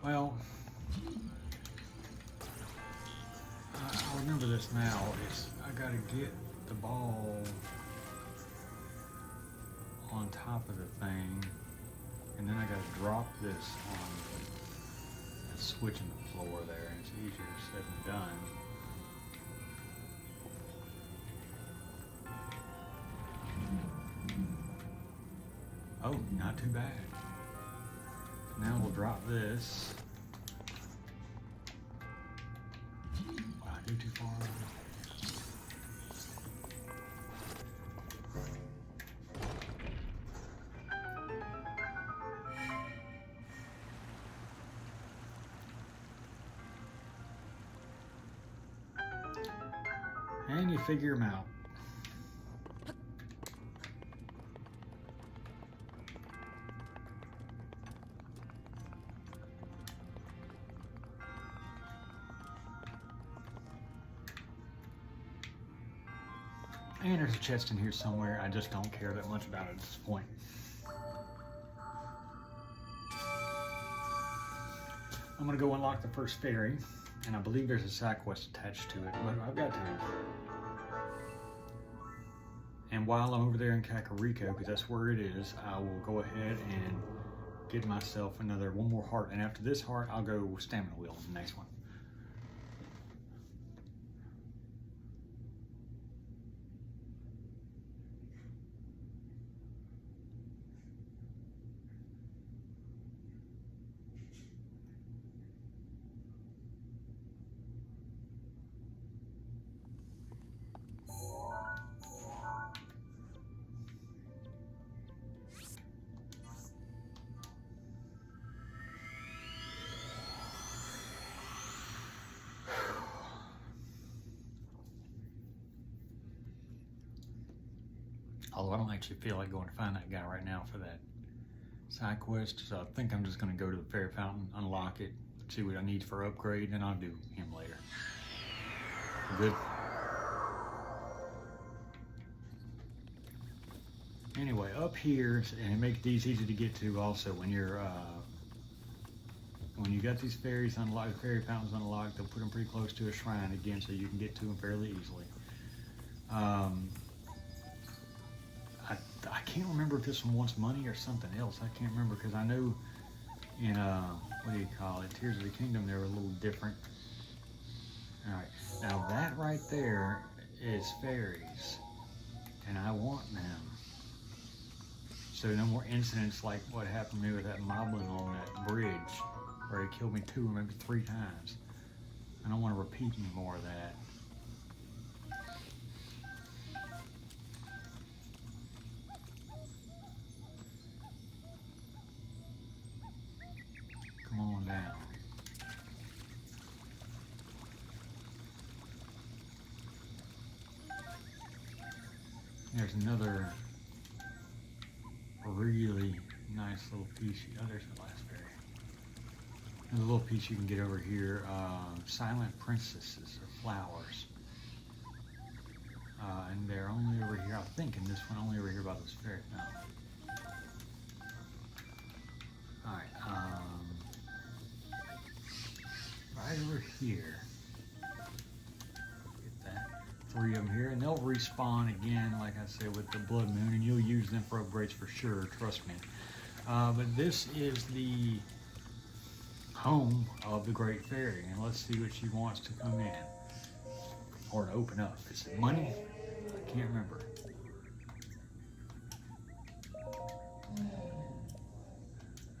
Well, I remember this now. I gotta get the ball on top of the thing, and then I gotta drop this on the switch in the floor there. It's easier said than done. Oh, not too bad. Now we'll drop this. Wow, I go too far. And you figure them out. And there's a chest in here somewhere. I just don't care that much about it at this point. I'm gonna go unlock the first fairy, and I believe there's a side quest attached to it, but I've got to. And while I'm over there in Kakariko, because that's where it is, I will go ahead and get myself one more heart. And after this heart, I'll go stamina wheel in the next one. Although I don't actually feel like going to find that guy right now for that side quest. So I think I'm just going to go to the fairy fountain, unlock it, see what I need for upgrade, and I'll do him later. Good. Anyway, up here, and it makes these easy to get to also when you're when you got these fairies unlocked, fairy fountains unlocked, they'll put them pretty close to a shrine again, so you can get to them fairly easily. I can't remember if this one wants money or something else. I can't remember because I know in what do you call it, Tears of the Kingdom, they were a little different. All right, now that right there is fairies, and I want them. So no more incidents like what happened to me with that moblin on that bridge, where he killed me 2 or maybe 3 times. I don't want to repeat any more of that. Come on down. There's another really nice little piece. Oh, there's the last fairy. There's a little piece you can get over here. Silent princesses or flowers. And they're only over here, I think, in this one, only over here by this fairy fountain. Alright, right over here. Get that. 3 of them here, and they'll respawn again, like I said, with the blood moon, and you'll use them for upgrades for sure, trust me. But this is the home of the Great Fairy, and let's see what she wants to come in or to open up. Is it money? I can't remember.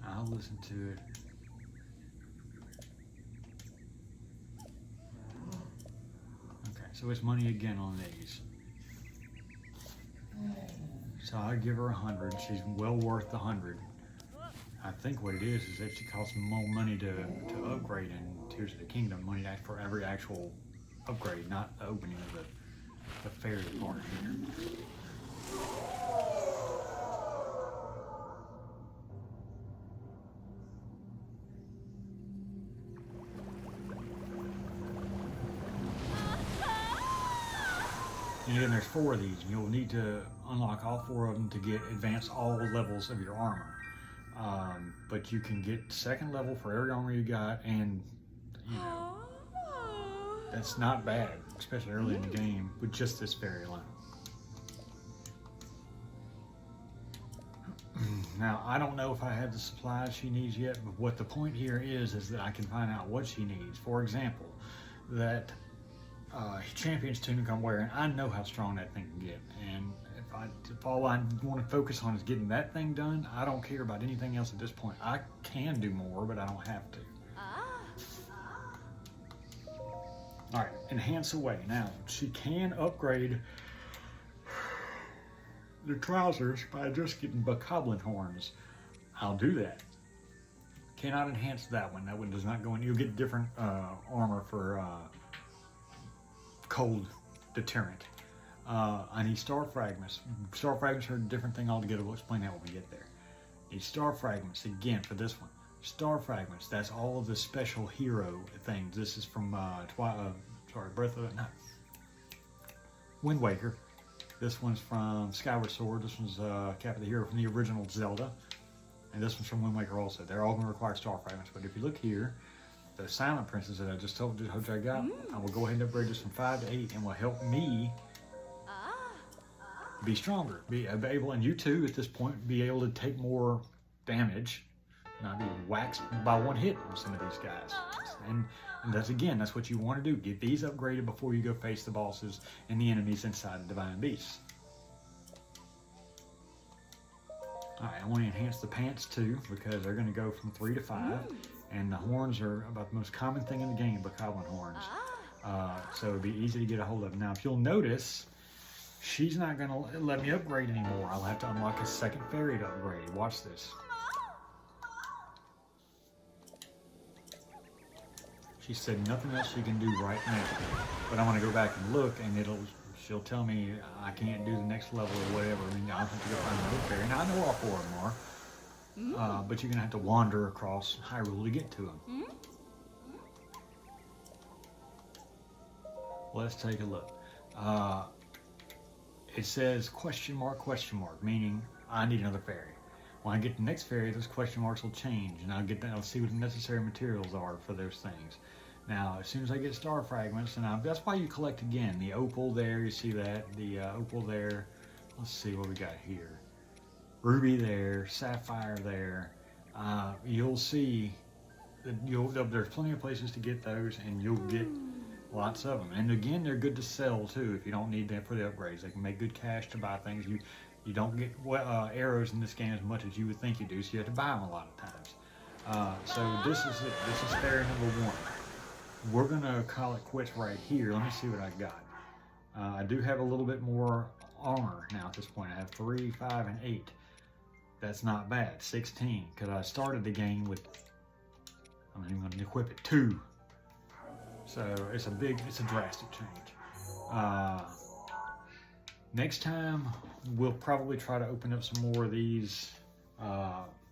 I'll listen to it. Okay, so it's money again on these. So I'll give her 100. She's well worth the 100. I think what it is that she costs more money to upgrade in Tears of the Kingdom. Money for every actual upgrade, not the opening of the fairy part here. And again, there's 4 of these, and you'll need to unlock all 4 of them to get advance all levels of your armor. But you can get 2nd level for every armor you got, and you know, that's not bad, especially early in the game with just this fairy alone. Now, I don't know if I have the supplies she needs yet, but what the point here is that I can find out what she needs. For example, that Champion's tunic I'm wearing, I know how strong that thing can get, and if all I want to focus on is getting that thing done, I don't care about anything else at this point. I can do more, but I don't have to. All right, enhance away. Now, she can upgrade the trousers by just getting bokoblin horns. I'll do that. Cannot enhance that one. That one does not go in. You'll get different armor for cold deterrent. I need star fragments. Star fragments are a different thing altogether. We'll explain that when we get there. Need star fragments again for this one. Star fragments. That's all of the special hero things. This is from Wind Waker. This one's from Skyward Sword. This one's Cap of the Hero from the original Zelda, and this one's from Wind Waker also. They're all going to require star fragments. But if you look here, the Silent Princess that I just told you I got, I will go ahead and upgrade this from 5 to 8, and will help me be stronger, be able, and you too at this point, be able to take more damage, not be waxed by one hit on some of these guys. And that's, again, that's what you want to do. Get these upgraded before you go face the bosses and the enemies inside the Divine Beasts. Alright, I want to enhance the pants too, because they're going to go from 3 to 5. And the horns are about the most common thing in the game, bokoblin horns. So it'd be easy to get a hold of. Now, if you'll notice, she's not going to let me upgrade anymore. I'll have to unlock a 2nd fairy to upgrade. Watch this. She said nothing else she can do right now. But I want to go back and look, and she'll tell me I can't do the next level or whatever. I mean, I'll have to go find another fairy. Now, I know all 4 of them are. but you're gonna have to wander across Hyrule to get to them. Let's take a look. It says question mark, meaning I need another fairy. When I get the next fairy, those question marks will change, and I'll see what the necessary materials are for those things. Now, as soon as I get star fragments, and that's why you collect again. The opal there, you see that? The opal there. Let's see what we got here. Ruby there, sapphire there. You'll see that there's plenty of places to get those, and you'll get lots of them. And again, they're good to sell too if you don't need them for the upgrades. They can make good cash to buy things. You don't get arrows in this game as much as you would think you do, so you have to buy them a lot of times. So this is it. This is fairy number 1. We're gonna call it quits right here. Let me see what I got. I do have a little bit more armor now at this point. I have 3, 5, and 8. That's not bad. 16, because I started the game with, I'm even gonna equip it 2. So it's a drastic change. Next time, we'll probably try to open up some more of these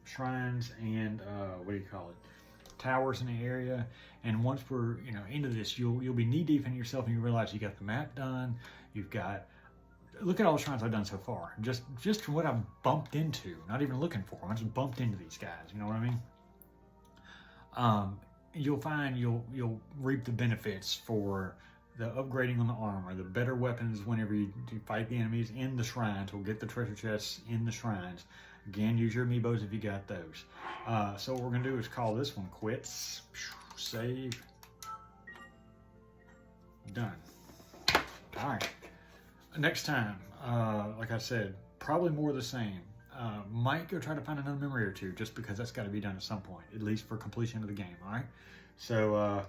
shrines and towers in the area. And once we're into this, you'll be knee deep in yourself, and you realize you got the map done. You've got, look at all the shrines I've done so far. Just what I've bumped into, not even looking for them. I just bumped into these guys. You know what I mean? You'll find you'll reap the benefits for the upgrading on the armor, the better weapons whenever you fight the enemies in the shrines. We'll get the treasure chests in the shrines. Again, use your amiibos if you got those. So what we're gonna do is call this one quits. Save. Done. All right. Next time, like I said, probably more of the same. Might go try to find another memory or two, just because that's got to be done at some point, at least for completion of the game. All right. So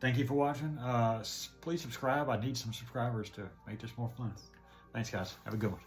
thank you for watching. Please subscribe. I need some subscribers to make this more fun. Thanks, guys. Have a good one.